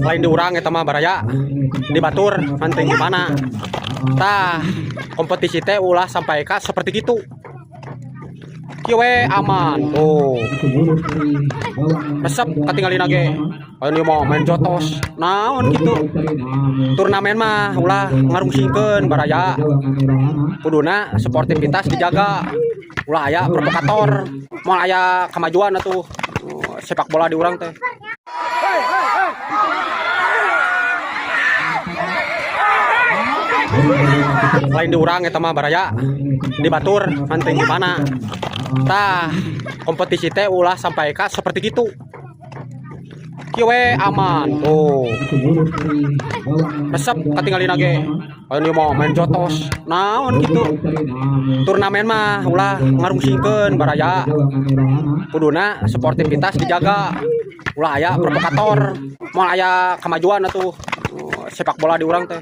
lain diurang eta mah baraya dibatur manting gimana tah kompetisi teh ulah sampai ka seperti gitu kieu aman tuh resep katinggalin lagi ini mau main jotos naon gitu turnamen mah ulah ngarungsingkeun baraya kuduna sportivitas dijaga ulah aya provokator mau aya kemajuan atuh sepak bola di urang teh lain diurang eta mah baraya dibatur manting gimana tah kompetisi teh ulah sampai ka seperti gitu kieu aman tuh resep katinggalin lagi ini mau main jotos naon gitu turnamen mah ulah ngarungsingkeun baraya kuduna sportivitas dijaga ulah aya provokator mau aya kemajuan atuh sepak bola di urang teh